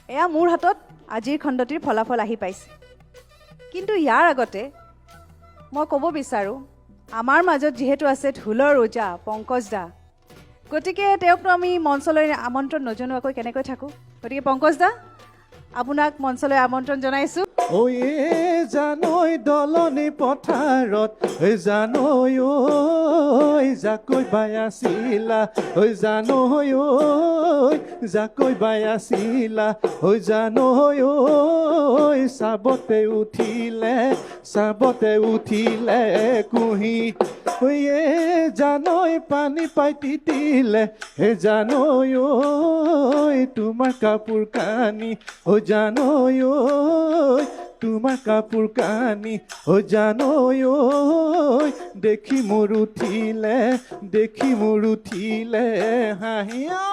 এয়া মোৰ হাতত আজিৰ খণ্ডটিৰ ফলাফল আহি পাইছে। কিন্তু ইয়াৰ আগতে মই ক'ব বিচাৰোঁ, আমাৰ মাজত যিহেতু আছে ঢোলৰ ওজা পংকজ দা, গতিকে তেওঁকতো আমি মঞ্চলৈ আমন্ত্ৰণ নজনোৱাকৈ কেনেকৈ থাকোঁ। গতিকে পংকজ দা, আপোনাক মঞ্চলৈ আমন্ত্ৰণ জনাইছোঁ। ঐ জানৈ দলনি পথাৰত জানৈ ঐ জাকৈ বাই আছিলা, ঐ জানৈ ঐ জাকৈ বাই আছিলা, ঐ জানৈ ঐ চাবতে উঠিলে কুঁহি, ঐ জানৈ পানী পাই তিতিলে, হে জানৈ ঐ তোমাৰ কাপোৰ কানি, ঐ জানৈ ঐ তোমাৰ কাপোৰ কানি, ঐ জানৈ ঐ দেখি মোৰ উঠিলে হাঁহিয়া।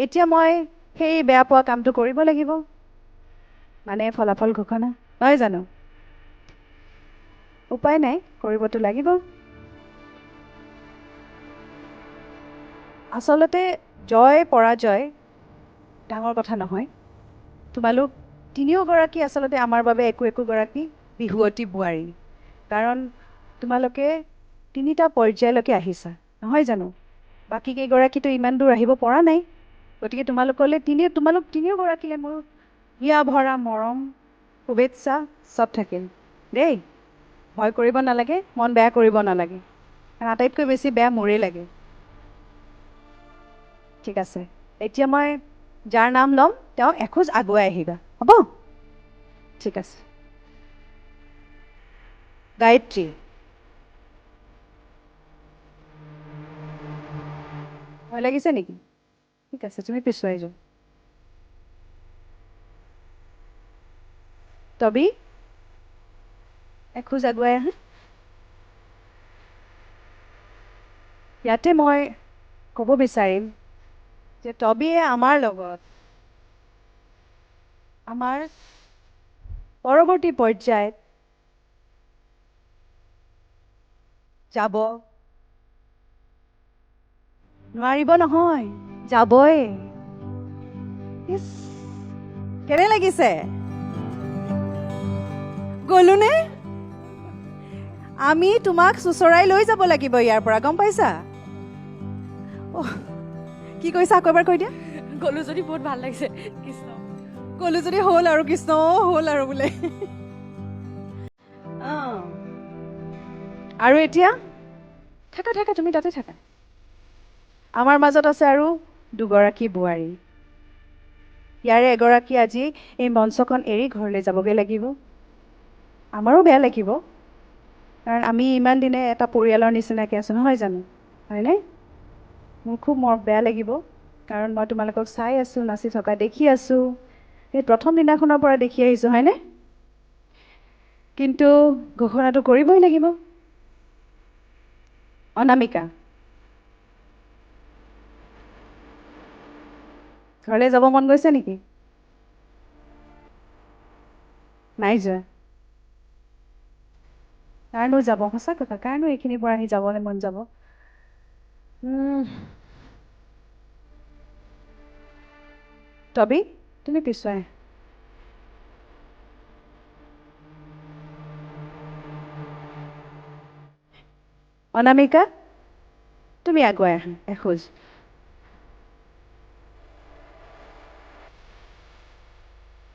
এতিয়া মই সেই বেয়া পোৱা কামটো কৰিব লাগিব, মানে ফলাফল ঘোষণা, নহয় জানো? উপায় নাই, কৰিবতো লাগিব। আচলতে জয় পৰাজয় ডাঙৰ কথা নহয়। তোমালোক তিনিওগৰাকী আচলতে আমাৰ বাবে একোগৰাকী বিহুৱতী বোৱাৰী, কাৰণ তোমালোকে তিনিটা পৰ্যায়লৈকে আহিছা, নহয় জানো? বাকী কেইগৰাকীতো ইমান দূৰ আহিব পৰা নাই। গতিকে তোমালোক তিনিওগৰাকীলে মোৰ হিয়া ভৰা মৰম শুভেচ্ছা চব থাকিল দেই। ভয় কৰিব নালাগে, মন বেয়া কৰিব নালাগে, কাৰণ আটাইতকৈ বেছি বেয়া মোৰেই লাগে। ঠিক আছে, এতিয়া মই যাৰ নাম ল'ম তেওঁ এখোজ আগুৱাই আহিবা, হ'ব? ঠিক আছে। গায়ত্ৰী। ভয় লাগিছে নেকি? ঠিক আছে, তুমি পিছুৱাই যোৱা। তবি এখোজ আগুৱাই আহা। ইয়াতে মই ক'ব বিচাৰিম যে তবিয়ে আমাৰ লগত আমাৰ পৰৱৰ্তী পৰ্যায়ত যাব নোৱাৰিব নহয়, যাবই। ইছ, কেনে লাগিছে? গ'লোনে? আমি তোমাক চুচৰাই লৈ যাব লাগিব ইয়াৰ পৰা, গম পাইছা? কি কৈছা আকৌ এবাৰ কৈ দিয়া। গ'লো যদি বহুত ভাল লাগিছে। কৃষ্ণ গ'লো যদি হ'ল আৰু, কৃষ্ণ হ'ল আৰু বোলে। আৰু এতিয়া থাকা তুমি তাতে থাকা। আমাৰ মাজত আছে আৰু দুগৰাকী বোৱাৰী। ইয়াৰে এগৰাকী আজি এই মঞ্চখন এৰি ঘৰলৈ যাবগৈ লাগিব। আমাৰো বেয়া লাগিব, কাৰণ আমি ইমান দিনে এটা পৰিয়ালৰ নিচিনাকৈ আছোঁ, নহয় জানো? হয়নে? মোৰ খুব বেয়া লাগিব, কাৰণ মই তোমালোকক চাই আছোঁ, নাচি থকা দেখি আছোঁ, সেই প্ৰথম দিনাখনৰ পৰা দেখি আহিছোঁ, হয়নে? কিন্তু ঘোষণাটো কৰিবই লাগিব। অনামিকা, ঘৰলৈ যাব মন গৈছে নেকি? নাই যোৱা? কাৰণো যাব, সঁচা কথা, কাৰণো এইখিনিৰ পৰা আহি যাবলৈ মন যাব? তবি তুমি পিছুৱাই। অনামিকা, তুমি আগুৱাই আহা এখোজ।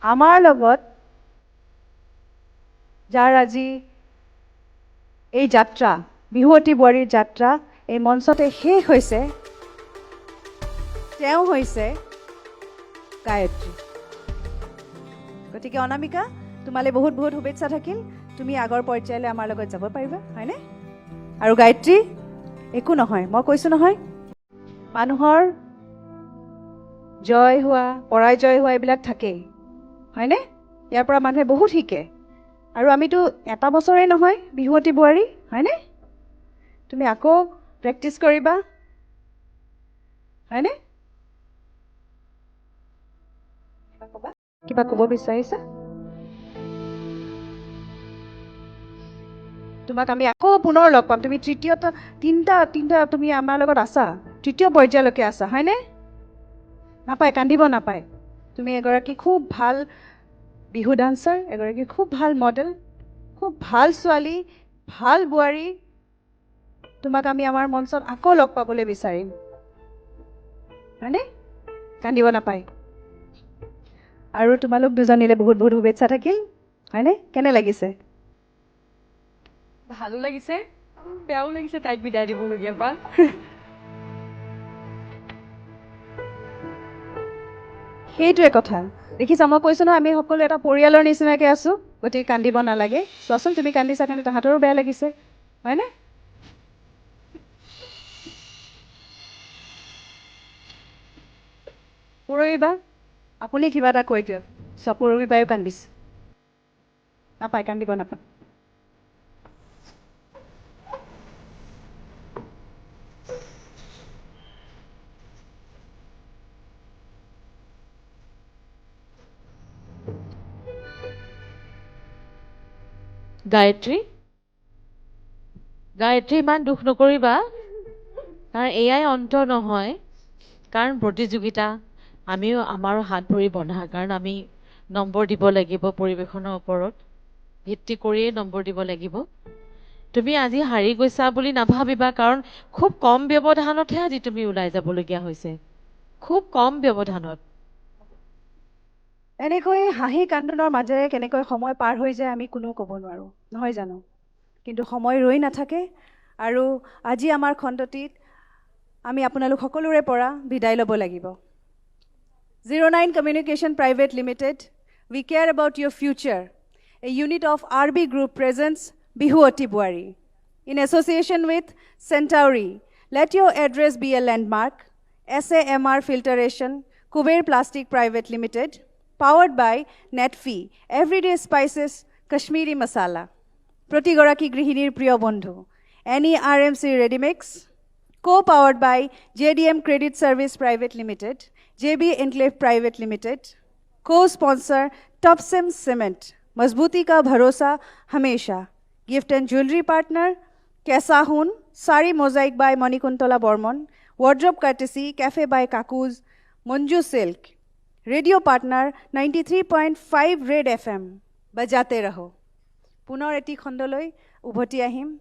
আমাৰ লগত যাৰ আজি এই যাত্ৰা, বিহুৱতী বোৱাৰীৰ যাত্ৰা এই মঞ্চতে শেষ হৈছে, তেওঁ হৈছে গায়ত্ৰী। গতিকে অনামিকা, তোমালৈ বহুত বহুত শুভেচ্ছা থাকিল। তুমি আগৰ পৰ্যায়লৈ আমাৰ লগত যাব পাৰিবা, হয়নে? আৰু গায়ত্ৰী, একো নহয়, মই কৈছোঁ নহয়, মানুহৰ জয় হোৱা পৰাজয় হোৱা এইবিলাক থাকেই, হয়নে? ইয়াৰ পৰা মানুহে বহুত শিকে। আৰু আমিতো এটা বছৰেই নহয় বিহুৱতী বোৱাৰী হয়নে তুমি আকৌ প্ৰেক্টিচ কৰিবা হয়নে কিবা ক'ব বিচাৰিছা তোমাক আমি আকৌ পুনৰ লগ পাম তুমি তৃতীয়টা তিনিটা তুমি আমাৰ লগত আছা তৃতীয় পৰ্যায়লৈকে আছা হয়নে নাপায় কান্দিব নাপায় তুমি এগৰাকী খুব ভাল বিহু ডান্সাৰ এগৰাকী খুব ভাল মডেল খুব ভাল ছোৱালী ভাল বোৱাৰী তোমাক আমি আমাৰ মঞ্চত আকৌ লগ পাবলৈ বিচাৰিম হয়নে কান্দিব নাপায় আৰু তোমালোক দুজনীলে বহুত বহুত শুভেচ্ছা থাকিল হয়নে কেনে লাগিছে ভালো লাগিছে বেয়াও লাগিছে তাইক বিদায় দিবলগীয়া পৰা সেইটোৱে কথা দেখিছা মই কৈছো নহয় আমি সকলো এটা পৰিয়ালৰ নিচিনাকৈ আছো গতিকে কান্দিব নালাগে চোৱাচোন তুমি কান্দিছা কাৰণে তাহাঁতৰো বেয়া লাগিছে হয়নে পৰহিবা আপুনি কিবা এটা কৈ দিয়ক পৰহিবায়ো কান্দিছে নাপায় কান্দিব নাপায় গায়ত্ৰী গায়ত্ৰী ইমান দুখ নকৰিবা কাৰণ এয়াই অন্ত নহয় কাৰণ প্ৰতিযোগিতা আমিও আমাৰো হাত ভৰি বন্ধা কাৰণ আমি নম্বৰ দিব লাগিব পৰিৱেশনৰ ওপৰত ভিত্তি কৰিয়েই নম্বৰ দিব লাগিব তুমি আজি হাৰি গৈছা বুলি নাভাবিবা কাৰণ খুব কম ব্যৱধানতহে আজি তুমি ওলাই যাবলগীয়া হৈছে খুব কম ব্যৱধানত এনেকৈ হাঁহি কান্দোনৰ মাজেৰে কেনেকৈ সময় পাৰ হৈ যায় আমি কোনেও ক'ব নোৱাৰোঁ নহয় জানো কিন্তু সময় ৰৈ নাথাকে আৰু আজি আমাৰ খণ্ডটিত আমি আপোনালোক সকলোৰে পৰা বিদায় ল'ব লাগিব 09 Communication Private Limited, we care about your future. A unit of RB Group presents Bihuoti Buari. In association with Centauri, let your address be a landmark. SAMR Filtration, Kuber Plastic Private Limited, powered by Netfee, Everyday Spices, Kashmiri Masala. Protigoraki Grihinir Priyo Bondhu. NERMC Redimix, co-powered by JDM Credit Service Private Limited, JB Enclave Private Limited, co-sponsor Topsim Cement, Mazbuti ka bharosa hamesha. Gift and jewelry partner Kesahun, Sari Mosaic by Manikuntola Bormon, wardrobe courtesy Cafe by Kakuz, Monju Silk. Radio partner 93.5 Red FM, Bajate Raho. Punor eti khondoloi ubhoti ahim.